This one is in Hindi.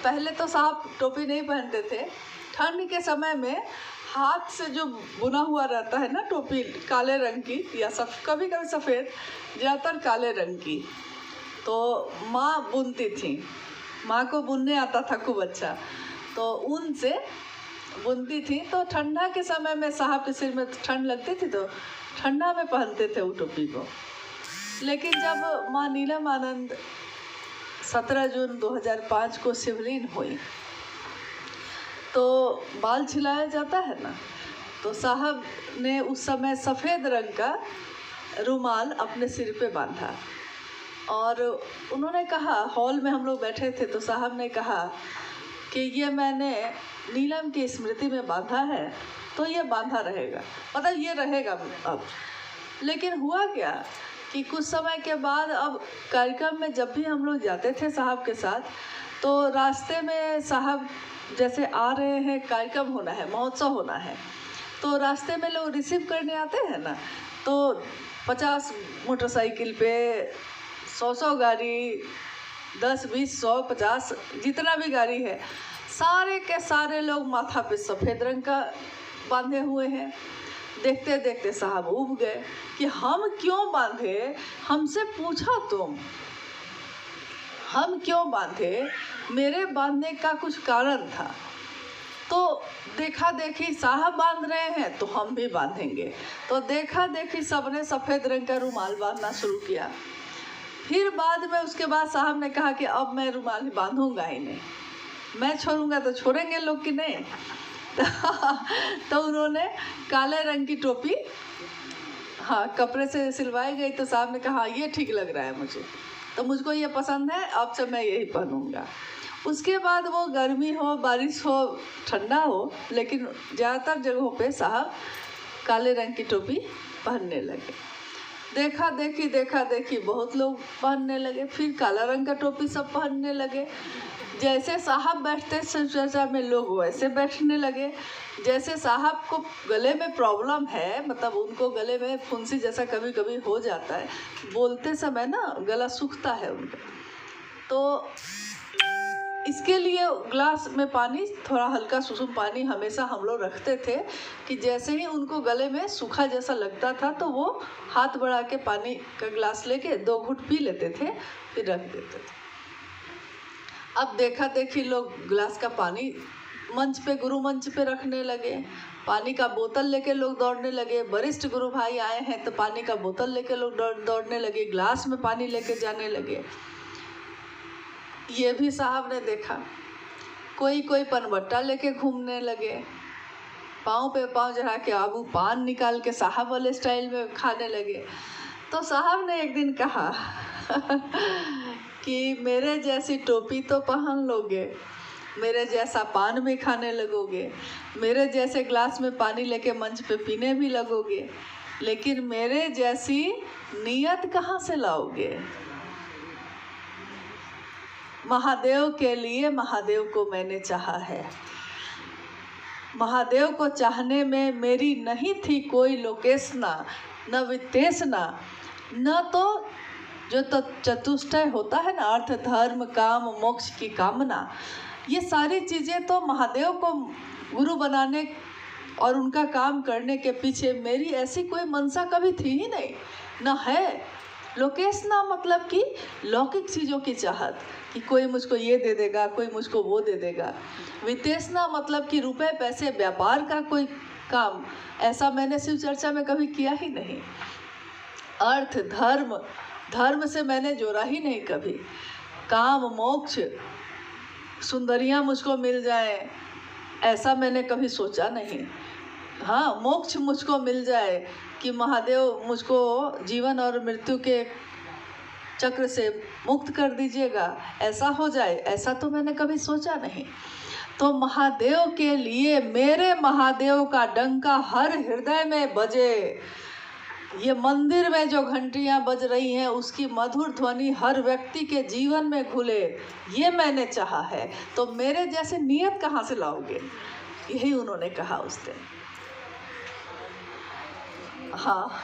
पहले तो साहब टोपी नहीं पहनते थे। ठंड के समय में हाथ से जो बुना हुआ रहता है ना टोपी, काले रंग की या कभी कभी सफ़ेद, ज़्यादातर काले रंग की, तो माँ बुनती थी। माँ को बुनने आता था खूब अच्छा, तो ऊन से बुनती थी। तो ठंडा के समय में साहब के सिर में ठंड लगती थी तो ठंडा में पहनते थे वो टोपी को। लेकिन जब माँ नीलम आनंद 17 जून 2005 को शिवलीन हुई तो बाल छिलाया जाता है ना, तो साहब ने उस समय सफ़ेद रंग का रुमाल अपने सिर पे बांधा और उन्होंने कहा, हॉल में हम लोग बैठे थे तो साहब ने कहा कि ये मैंने नीलम की स्मृति में बांधा है तो ये बांधा रहेगा, मतलब ये रहेगा अब। लेकिन हुआ क्या कि कुछ समय के बाद अब कार्यक्रम में जब भी हम लोग जाते थे साहब के साथ, तो रास्ते में साहब जैसे आ रहे हैं, कार्यक्रम होना है, महोत्सव होना है, तो रास्ते में लोग रिसीव करने आते हैं ना, तो 50 मोटरसाइकिल पे 100 गाड़ी, 10, 20, 100, 50 जितना भी गाड़ी है, सारे के सारे लोग माथा पे सफ़ेद रंग का बांधे हुए हैं। देखते देखते साहब उब गए कि हम क्यों बांधे, हमसे पूछा तुम, हम क्यों बांधे, मेरे बांधने का कुछ कारण था। तो देखा देखी साहब बांध रहे हैं तो हम भी बांधेंगे, तो देखा देखी सबने सफ़ेद रंग का रुमाल बांधना शुरू किया। फिर बाद में उसके बाद साहब ने कहा कि अब मैं रुमाल बांधूंगा ही नहीं, मैं छोड़ूंगा तो छोड़ेंगे लोग कि नहीं। तो उन्होंने काले रंग की टोपी, हाँ, कपड़े से सिलवाई गई, तो साहब ने कहा ये ठीक लग रहा है मुझे, तो मुझको ये पसंद है, अब से मैं यही पहनूंगा। उसके बाद वो गर्मी हो, बारिश हो, ठंडा हो, लेकिन ज़्यादातर जगहों पे साहब काले रंग की टोपी पहनने लगे। देखा देखी बहुत लोग पहनने लगे, फिर काला रंग का टोपी सब पहनने लगे। जैसे साहब बैठते चर्चा में लोग वैसे बैठने लगे। जैसे साहब को गले में प्रॉब्लम है, मतलब उनको गले में फुंसी जैसा कभी कभी हो जाता है, बोलते समय ना गला सूखता है उनका, तो इसके लिए ग्लास में पानी, थोड़ा हल्का सुसुम पानी हमेशा हम लोग रखते थे कि जैसे ही उनको गले में सूखा जैसा लगता था तो वो हाथ बढ़ा के पानी का ग्लास लेके 2 घूंट पी लेते थे, फिर रख देते थे। अब देखा देखी लोग गिलास का पानी मंच पे, गुरु मंच पे रखने लगे, पानी का बोतल लेके लोग दौड़ने लगे। वरिष्ठ गुरु भाई आए हैं तो पानी का बोतल लेके लोग दौड़ने लगे, ग्लास में पानी लेके जाने लगे। ये भी साहब ने देखा। कोई पनबट्टा लेके घूमने लगे, पाँव पे पाँव चढ़ा के आबू पान निकाल के साहब वाले स्टाइल में खाने लगे। तो साहब ने एक दिन कहा कि मेरे जैसी टोपी तो पहन लोगे, मेरे जैसा पान भी खाने लगोगे, मेरे जैसे ग्लास में पानी लेके मंच पे पीने भी लगोगे, लेकिन मेरे जैसी नीयत कहाँ से लाओगे। महादेव के लिए महादेव को मैंने चाहा है। महादेव को चाहने में मेरी नहीं थी कोई लोकेशना, न वित्तेषणा, न तो जो तो चतुष्टय होता है ना, अर्थ धर्म काम मोक्ष की कामना, ये सारी चीज़ें तो महादेव को गुरु बनाने और उनका काम करने के पीछे मेरी ऐसी कोई मनसा कभी थी ही नहीं, न है। लोकेशना मतलब कि लौकिक चीज़ों की चाहत कि कोई मुझको ये दे देगा, कोई मुझको वो दे देगा। वित्तेषणा मतलब कि रुपए पैसे व्यापार का कोई काम, ऐसा मैंने शिव चर्चा में कभी किया ही नहीं। अर्थ धर्म से मैंने जोड़ा ही नहीं कभी। काम मोक्ष सुंदरियां मुझको मिल जाए, ऐसा मैंने कभी सोचा नहीं। हाँ, मोक्ष मुझको मिल जाए कि महादेव मुझको जीवन और मृत्यु के चक्र से मुक्त कर दीजिएगा, ऐसा हो जाए, ऐसा तो मैंने कभी सोचा नहीं। तो महादेव के लिए मेरे महादेव का डंका हर हृदय में बजे, ये मंदिर में जो घंटियां बज रही हैं उसकी मधुर ध्वनि हर व्यक्ति के जीवन में घुले, ये मैंने चाहा है। तो मेरे जैसे नियत कहाँ से लाओगे, यही उन्होंने कहा उस दिन। हाँ।